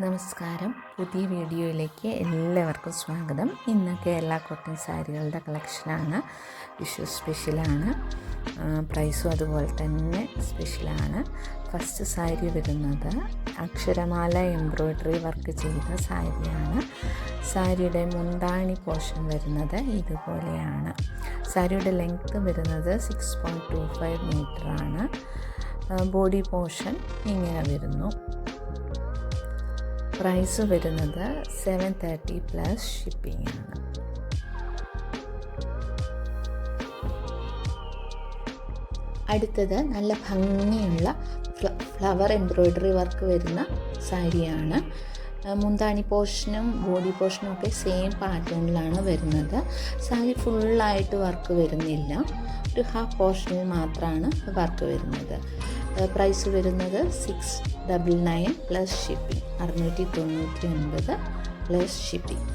നമസ്കാരം. പുതിയ വീഡിയോയിലേക്ക് എല്ലാവർക്കും സ്വാഗതം. ഇന്ന് കേരള കോട്ടൺ സാരികളുടെ കളക്ഷനാണ്. വിഷു സ്പെഷ്യലാണ്. പ്രൈസും അതുപോലെ തന്നെ സ്പെഷ്യലാണ്. ഫസ്റ്റ് സാരി വരുന്നത് അക്ഷരമാല എംബ്രോയ്ഡറി വർക്ക് ചെയ്ത സാരിയാണ്. സാരിയുടെ മുന്താണി പോർഷൻ വരുന്നത് ഇതുപോലെയാണ്. സാരിയുടെ ലെങ്ത്ത് വരുന്നത് 6.25 മീറ്ററാണ്. ബോഡി പോർഷൻ ഇങ്ങനെ വരുന്നു. പ്രൈസ് വരുന്നത് 730 പ്ലസ് ഷിപ്പിംഗ് ആണ്. അടുത്തത് നല്ല ഭംഗിയുള്ള ഫ്ലവർ എംബ്രോയ്ഡറി വർക്ക് വരുന്ന സാരിയാണ്. മുന്താണി പോർഷനും ബോഡി പോർഷനും ഒക്കെ സെയിം പാറ്റേണിലാണ് വരുന്നത്. സാരി ഫുള്ളായിട്ട് വർക്ക് വരുന്നില്ല, ഒരു ഹാഫ് പോർഷനിൽ മാത്രമാണ് വർക്ക് വരുന്നത്. പ്രൈസ് വരുന്നത് 699 പ്ലസ് ഷിപ്പിംഗ്, 699 പ്ലസ് ഷിപ്പിംഗ്.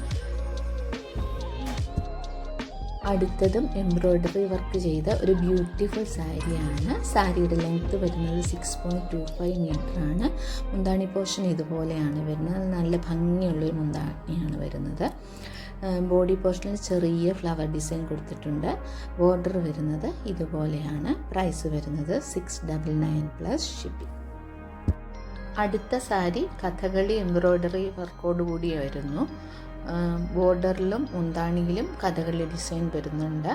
അടുത്തതും എംബ്രോയ്ഡറി വർക്ക് ചെയ്ത ഒരു ബ്യൂട്ടിഫുൾ സാരിയാണ്. സാരിയുടെ ലെങ്ത്ത് വരുന്നത് 6.25 മീറ്ററാണ്. മുന്താണി പോർഷൻ ഇതുപോലെയാണ് വരുന്നത്. നല്ല ഭംഗിയുള്ളൊരു മുന്താണിയാണ് വരുന്നത്. ബോഡി പോർഷനിൽ ചെറിയ ഫ്ലവർ ഡിസൈൻ കൊടുത്തിട്ടുണ്ട്. ബോർഡർ വരുന്നത് ഇതുപോലെയാണ്. പ്രൈസ് വരുന്നത് 699 പ്ലസ് ഷിപ്പിംഗ്. അടുത്ത സാരി കഥകളി എംബ്രോയ്ഡറി വർക്കോട് കൂടി വരുന്നു. ബോർഡറിലും മുന്താണിയിലും കഥകളി ഡിസൈൻ വരുന്നുണ്ട്.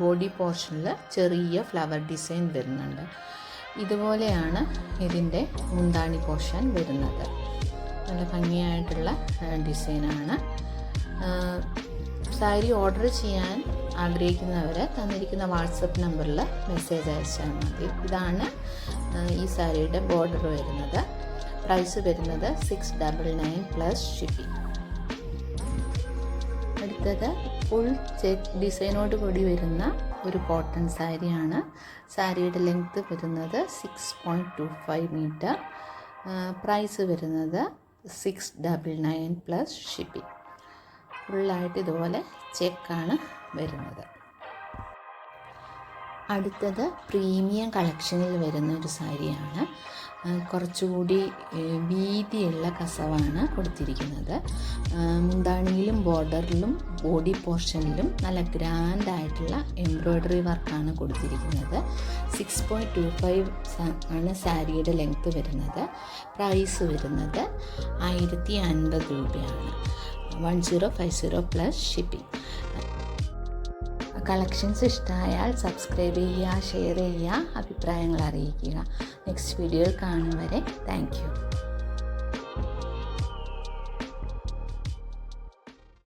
ബോഡി പോർഷനിൽ ചെറിയ ഫ്ലവർ ഡിസൈൻ വരുന്നുണ്ട്. ഇതുപോലെയാണ് ഇതിൻ്റെ മുന്താണി പോർഷൻ വരുന്നത്. നല്ല ഭംഗിയായിട്ടുള്ള ഡിസൈനാണ്. സാരി ഓർഡർ ചെയ്യാൻ ആഗ്രഹിക്കുന്നവർ തന്നിരിക്കുന്ന വാട്സപ്പ് നമ്പറിൽ മെസ്സേജ് അയച്ചാൽ മതി. ഇതാണ് ഈ സാരിയുടെ ബോർഡർ വരുന്നത്. പ്രൈസ് വരുന്നത് 699 പ്ലസ് ഷിപ്പിംഗ്. അടുത്തത് ഫുൾ ചെക്ക് ഡിസൈനോട് കൂടി വരുന്ന ഒരു കോട്ടൺ സാരിയാണ്. സാരിയുടെ ലെങ്ത്ത് വരുന്നത് 6.25 മീറ്റർ. പ്രൈസ് വരുന്നത് 699 പ്ലസ് ഷിപ്പിംഗ്. ഫുള്ളായിട്ട് ഇതുപോലെ ചെക്കാണ് വരുന്നത്. അടുത്തത് പ്രീമിയം കളക്ഷനിൽ വരുന്ന ഒരു സാരിയാണ്. കുറച്ചുകൂടി വീതിയുള്ള കസവാണ് കൊടുത്തിരിക്കുന്നത്. മുന്താണിയിലും ബോർഡറിലും ബോഡി പോർഷനിലും നല്ല ഗ്രാൻഡായിട്ടുള്ള എംബ്രോയ്ഡറി വർക്കാണ് കൊടുത്തിരിക്കുന്നത്. 6.25 ആണ് സാരിയുടെ ലെങ്ത്ത് വരുന്നത്. പ്രൈസ് വരുന്നത് 1050 രൂപയാണ്. 1050 പ്ലസ് ഷിപ്പിംഗ്. കളക്ഷൻസ് ഇഷ്ടമായാൽ സബ്സ്ക്രൈബ് ചെയ്യുക, ഷെയർ ചെയ്യുക, അഭിപ്രായങ്ങൾ അറിയിക്കുക. നെക്സ്റ്റ് വീഡിയോയിൽ കാണും വരെ താങ്ക് യു.